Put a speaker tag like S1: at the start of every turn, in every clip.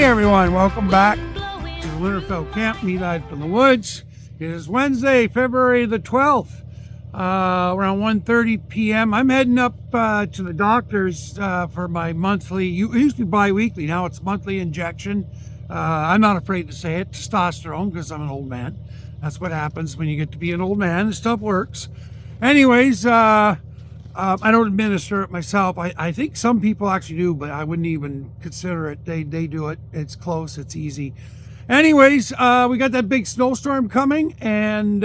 S1: everyone, welcome back to the Winterfell Camp, Me Live from the Woods. It is Wednesday, February the 12th, around 1:30 p.m. I'm heading up to the doctor's for my monthly, it used to be bi-weekly, now it's monthly injection. I'm not afraid to say it, testosterone, because I'm an old man. That's what happens when you get to be an old man. This stuff works. Anyways, I don't administer it myself. I think some people actually do, but I wouldn't even consider it. They do it. It's close. It's easy. Anyways, we got that big snowstorm coming, and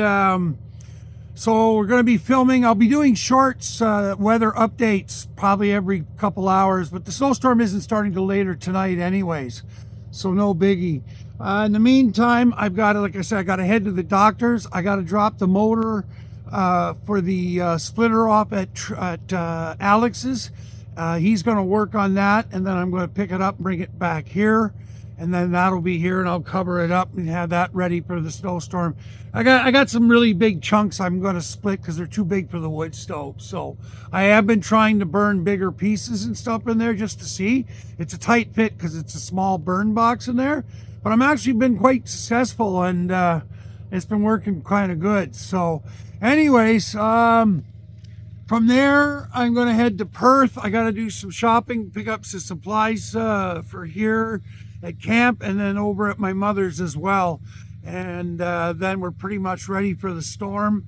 S1: so we're going to be filming. I'll be doing shorts, weather updates, probably every couple hours, but the snowstorm isn't starting till later tonight anyways, so no biggie. In the meantime, I've got to, like I said, I got to head to the doctor's. I got to drop the motor for the splitter off at Alex's. He's going to work on that, and then I'm going to pick it up and bring it back here, and then that'll be here, and I'll cover it up and have that ready for the snowstorm. I got some really big chunks I'm going to split because they're too big for the wood stove. So I have been trying to burn bigger pieces and stuff in there just to see. It's a tight fit because it's a small burn box in there, but I'm actually been quite successful, and it's been working kind of good. So anyways, from there, I'm going to head to Perth. I got to do some shopping, pick up some supplies for here at camp, and then over at my mother's as well. And then we're pretty much ready for the storm.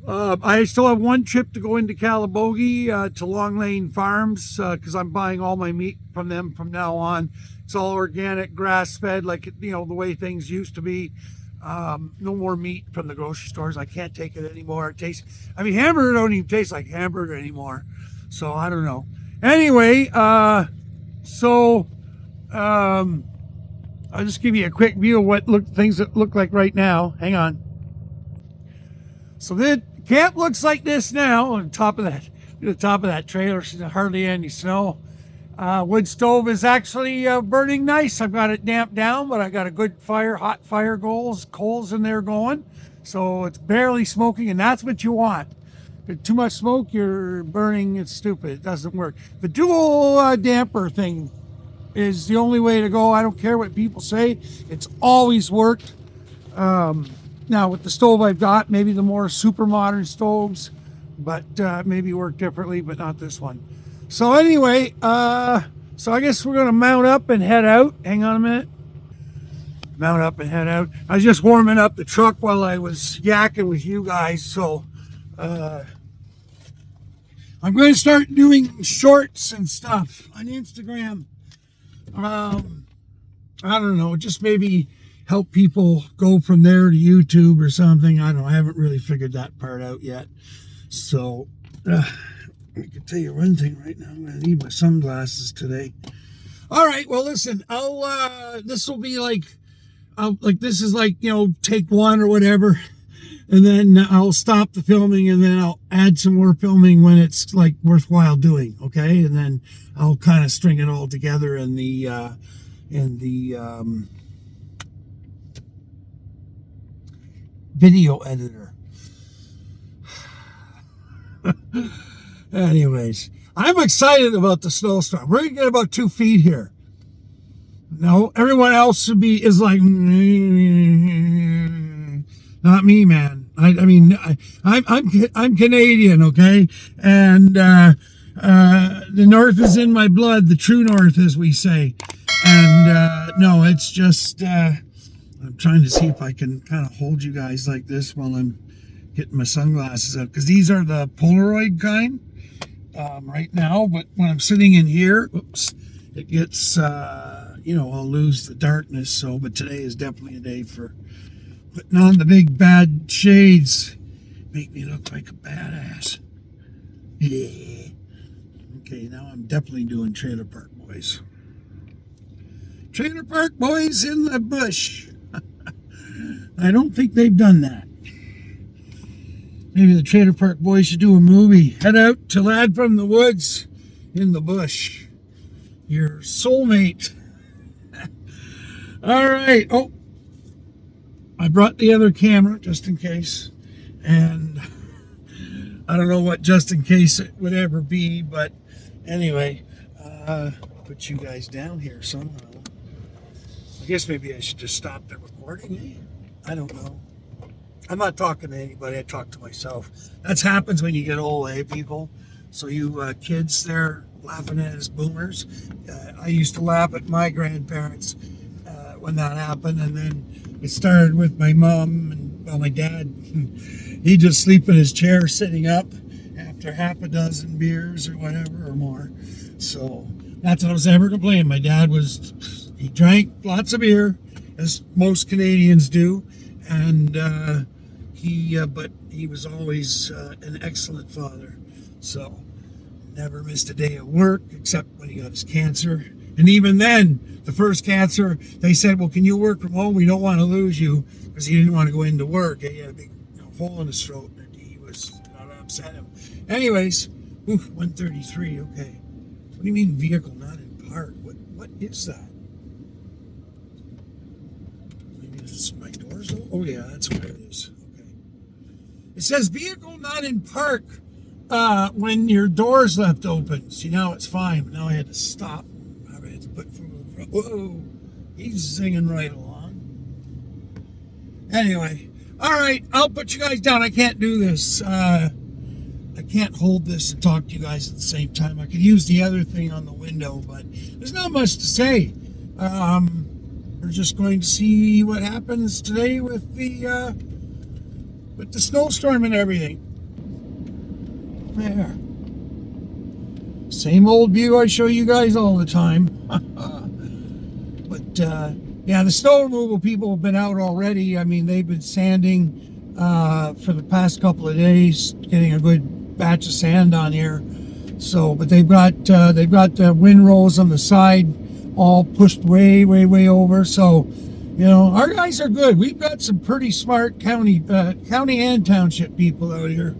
S1: I still have one trip to go into Calabogie to Long Lane Farms because I'm buying all my meat from them from now on. It's all organic, grass-fed, like, you know, the way things used to be. No more meat from the grocery stores. I can't take it anymore. It tastes, I mean, hamburger don't even taste like hamburger anymore. So I don't know. Anyway, I'll just give you a quick view of what things that look like right now. Hang on. So the camp looks like this now on top of that trailer. There's hardly any snow. Wood stove is actually burning nice. I've got it damped down, but I got a good hot fire coals in there going. So it's barely smoking, and that's what you want. If too much smoke, you're burning. It's stupid. It doesn't work. The dual damper thing is the only way to go. I don't care what people say. It's always worked. Now with the stove I've got, maybe the more super modern stoves, but maybe work differently, but not this one. So anyway, so I guess we're going to mount up and head out. Hang on a minute. Mount up and head out. I was just warming up the truck while I was yakking with you guys. So I'm going to start doing shorts and stuff on Instagram. I don't know, just maybe help people go from there to YouTube or something. I don't know. I haven't really figured that part out yet. So I can tell you one thing right now. I'm going to need my sunglasses today. All right. Well, listen, this will be this is like, you know, take one or whatever. And then I'll stop the filming, and then I'll add some more filming when it's like worthwhile doing. Okay. And then I'll kind of string it all together in the video editor. Anyways, I'm excited about the snowstorm. We're gonna get about 2 feet here. No, everyone else is like, not me, man. I mean, I'm Canadian, okay, and the North is in my blood, the true North, as we say. And no, it's just I'm trying to see if I can kind of hold you guys like this while I'm getting my sunglasses up, because these are the Polaroid kind. Right now, but when I'm sitting in here, oops, it gets, you know, I'll lose the darkness. So, but today is definitely a day for putting on the big bad shades. Make me look like a badass. Yeah. Okay, now I'm definitely doing Trailer Park Boys. Trailer Park Boys in the bush. I don't think they've done that. Maybe the Trailer Park Boys should do a movie. Head out to Lad from the Woods in the bush. Your soulmate. All right. Oh, I brought the other camera just in case. And I don't know what just in case it would ever be. But anyway, put you guys down here somehow. I guess maybe I should just stop the recording. I don't know. I'm not talking to anybody. I talk to myself. That happens when you get old, people? So you kids there laughing at us boomers. I used to laugh at my grandparents when that happened, and then it started with my mom and my dad. He'd just sleep in his chair sitting up after half a dozen beers or whatever or more. So not that I was ever complaining. My dad he drank lots of beer, as most Canadians do, and but he was always an excellent father. So never missed a day of work except when he got his cancer. And even then, the first cancer, they said, well, can you work from home? We don't want to lose you, because he didn't want to go into work. He had a big hole in his throat, and he was upset him. Anyways, 133, okay. What do you mean vehicle not in park? What is that? Maybe this is my doors. Oh yeah, that's what it is. Okay. It says vehicle not in park when your door's left open. See, now it's fine, but now I had to stop. I had to put foot in front. Whoa, he's singing right along. Anyway, all right, I'll put you guys down. I can't do this. I can't hold this and talk to you guys at the same time. I could use the other thing on the window, but there's not much to say. We're just going to see what happens today with the snowstorm and everything. There. Same old view I show you guys all the time. But yeah, the snow removal people have been out already. I mean, they've been sanding for the past couple of days, getting a good batch of sand on here. So, but they've got the windrows on the side all pushed way over. So, you know, our guys are good. We've got some pretty smart county and township people out here.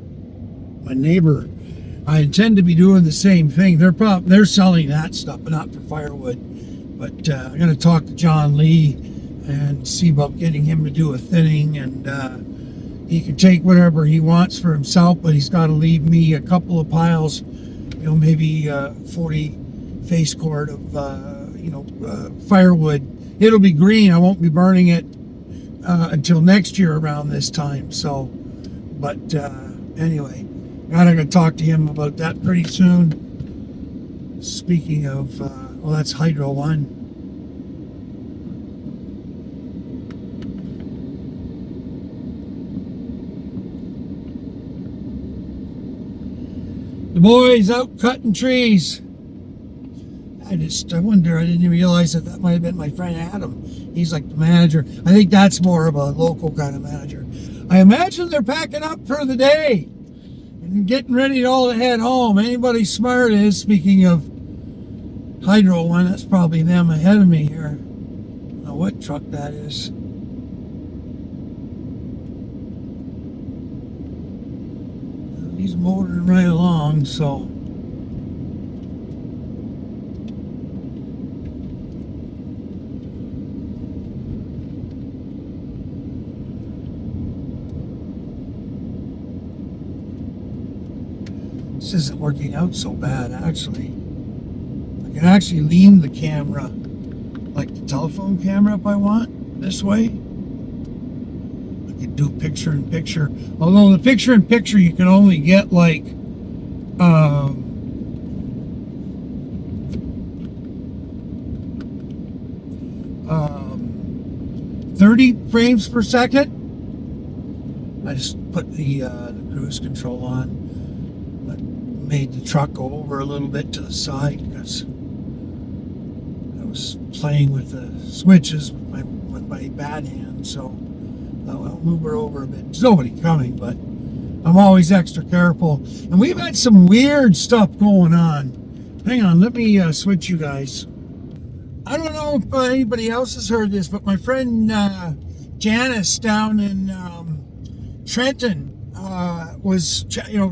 S1: My neighbor, I intend to be doing the same thing. They're selling that stuff, but not for firewood. But I'm going to talk to John Lee and see about getting him to do a thinning, and he can take whatever he wants for himself, but he's got to leave me a couple of piles, you know, maybe 40 face cord of firewood. It'll be green. I won't be burning it until next year around this time. So, but anyway. I'm going to talk to him about that pretty soon. Speaking of, well, that's Hydro 1. The boys out cutting trees. I wonder, I didn't even realize that might have been my friend Adam. He's like the manager. I think that's more of a local kind of manager. I imagine they're packing up for the day and getting ready to all head home. Anybody smart is, speaking of Hydro 1, that's probably them ahead of me here. I don't know what truck that is. He's motoring right along, so. This isn't working out so bad, actually. I can actually lean the camera, like the telephone camera if I want, this way. I could do picture-in-picture. Although the picture-in-picture you can only get like 30 frames per second. I just put the cruise control on. Made the truck go over a little bit to the side because I was playing with the switches with my bad hand, so I'll move her over a bit. There's nobody coming, but I'm always extra careful. And we've had some weird stuff going on. Hang on, let me switch you guys. I don't know if anybody else has heard this, but my friend Janice down in Trenton,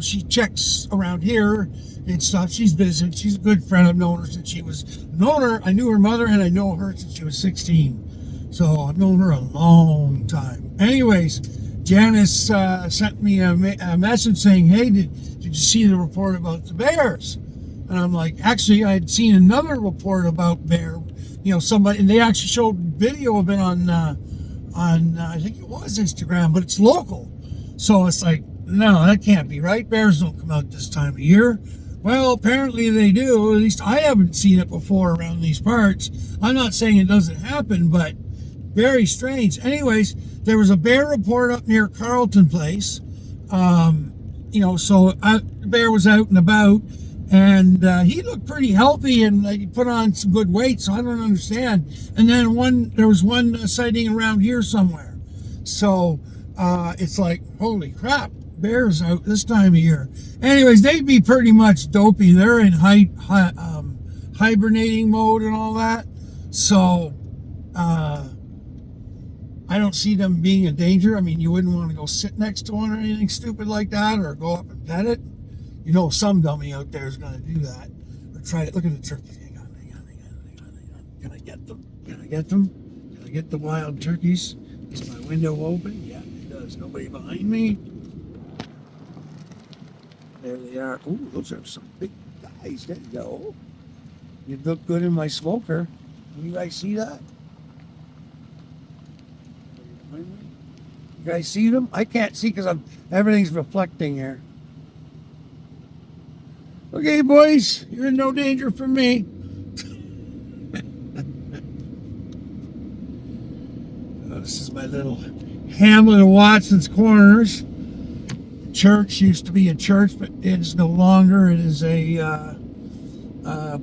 S1: she checks around here and stuff. She's busy. She's a good friend. I've known her since I knew her mother, and I know her since she was 16. So I've known her a long time. Anyways, Janice sent me a message saying, hey, did you see the report about the bears? And I'm like, actually, I had seen another report about somebody, and they actually showed video of it on I think it was Instagram, but it's local. So it's like, no, that can't be right. Bears don't come out this time of year. Well, apparently they do. At least I haven't seen it before around these parts. I'm not saying it doesn't happen, but very strange. Anyways, there was a bear report up near Carlton Place. So the bear was out and about, and he looked pretty healthy, and he put on some good weight, so I don't understand. And then there was one sighting around here somewhere. So it's like, holy crap, bears out this time of year. Anyways, they'd be pretty much dopey. They're in hibernating mode and all that. So I don't see them being a danger. I mean, you wouldn't want to go sit next to one or anything stupid like that, or go up and pet it. Some dummy out there is going to do that. Or try it. Look at the turkeys. Hang on. Can I get them? Can I get them? Can I get the wild turkeys? Is my window open? Yeah, it does. Nobody behind me. There they are. Ooh, those are some big guys. There you go. You look good in my smoker. Can you guys see that? You guys see them? I can't see because everything's reflecting here. Okay, boys, you're in no danger from me. This is my little hamlet of Watson's Corners. Church used to be a church, but it is no longer. It is a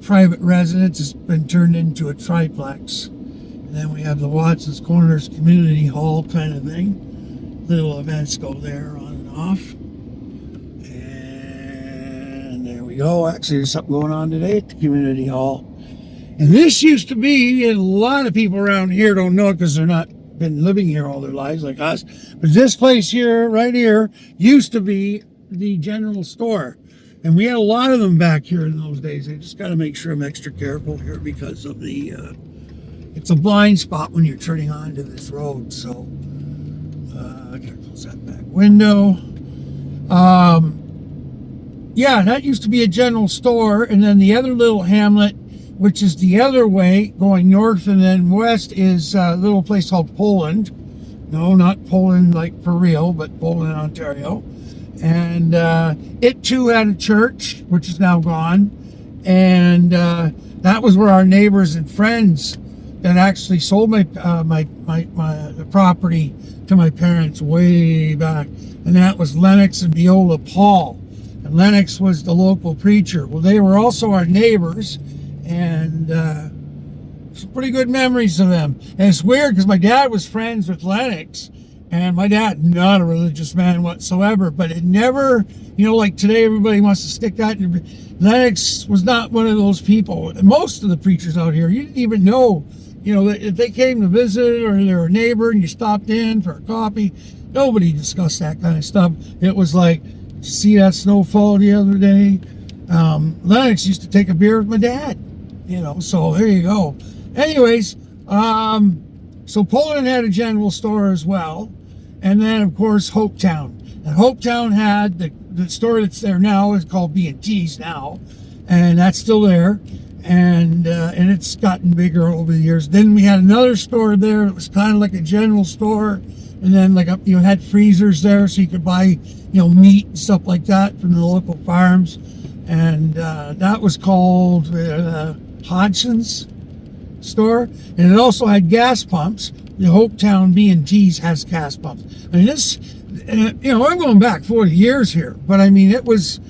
S1: private residence. It's been turned into a triplex. And then we have the Watson's Corners Community Hall kind of thing. Little events go there on and off. And there we go. Actually, there's something going on today at the Community Hall. And this used to be, and a lot of people around here don't know it because they're not been living here all their lives like us. But this place here, right here, used to be the general store. And we had a lot of them back here in those days. I just got to make sure I'm extra careful here because of the... it's a blind spot when you're turning onto this road. So I gotta close that back window. Yeah, that used to be a general store, and then the other little hamlet, which is the other way going north and then west, is a little place called Poland. No, not Poland like for real, but Poland, Ontario. And it too had a church, which is now gone. And that was where our neighbors and friends that actually sold my property to my parents way back, and that was Lennox and Viola Paul. And Lennox was the local preacher. Well, they were also our neighbors, and some pretty good memories of them. And it's weird because my dad was friends with Lennox, and my dad, not a religious man whatsoever, but it never, like today everybody wants to stick that in. Lennox was not one of those people. Most of the preachers out here, you didn't even know. If they came to visit or they're a neighbor and you stopped in for a coffee, nobody discussed that kind of stuff. It was like, see that snowfall the other day? Lennox used to take a beer with my dad, so there you go. Anyways, so Poland had a general store as well. And then, of course, Hopetown. And Hopetown had the store that's there now is called B&T's now. And that's still there. And it's gotten bigger over the years. Then we had another store there. It was kind of like a general store, and then had freezers there, so you could buy meat and stuff like that from the local farms. And that was called Hodgson's store, and it also had gas pumps. The Hopetown B&T's has gas pumps. I mean, this, I'm going back 40 years here, but I mean, it was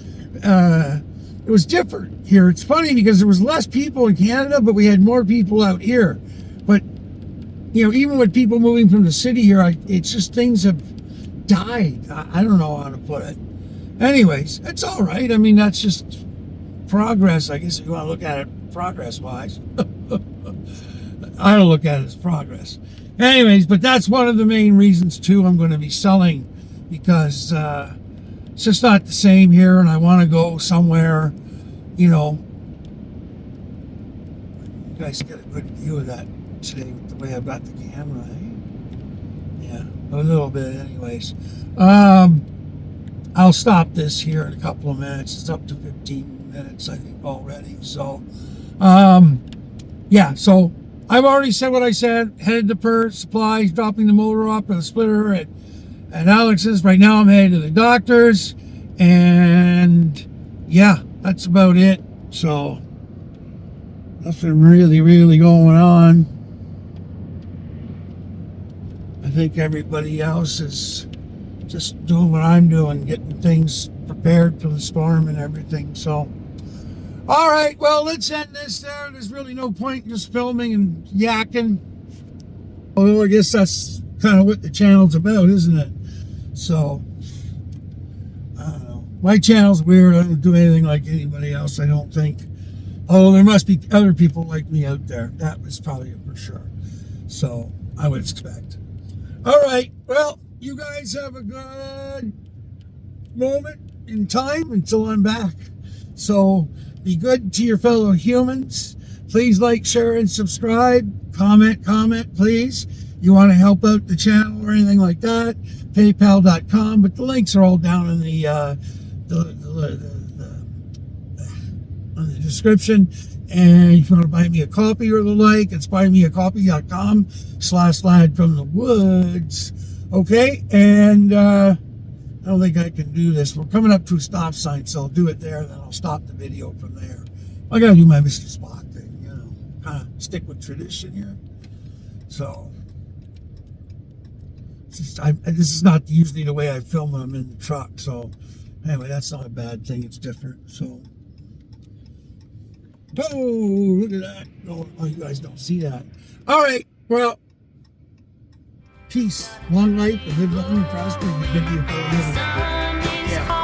S1: different here. It's funny because there was less people in Canada, but we had more people out here. But, even with people moving from the city here, it's just things have died. I don't know how to put it. Anyways, it's all right. I mean, that's just progress, I guess, if you want to look at it progress-wise. I don't look at it as progress. Anyways, but that's one of the main reasons, too, I'm going to be selling, because it's just not the same here, and I want to go somewhere, you guys get a good view of that today with the way I've got the camera, eh? Yeah, a little bit anyways. I'll stop this here in a couple of minutes. It's up to 15 minutes, I think, already. So, yeah, so I've already said what I said. Headed to Perth, supplies, dropping the motor off with the splitter at Alex's. Right now I'm headed to the doctor's. And yeah, that's about it. So nothing really going on. I think everybody else is just doing what I'm doing, getting things prepared for the storm and everything. So all right, well, let's end this there. There's really no point in just filming and yakking. Although I guess that's kind of what the channel's about, isn't it? So, I don't know. My channel's weird. I don't do anything like anybody else, I don't think. Although there must be other people like me out there. That was probably for sure. So, I would expect. All right, well, you guys have a good moment in time until I'm back. So, be good to your fellow humans. Please like, share, and subscribe. Comment, please. You want to help out the channel or anything like that, paypal.com. But the links are all down in the description. And if you want to buy me a coffee or the like, it's buymeacoffee.com/lad from the woods. Okay, and I don't think I can do this. We're coming up to a stop sign, so I'll do it there, and then I'll stop the video from there. I gotta do my Mr. Spock thing, you know, kind of stick with tradition here. So, this is not usually the way I film when I'm in the truck. So, anyway, that's not a bad thing. It's different. So, oh, look at that. Oh, you guys don't see that. All right, well, peace, long life, and live long and prosper, and good to your fellow humans. Yeah.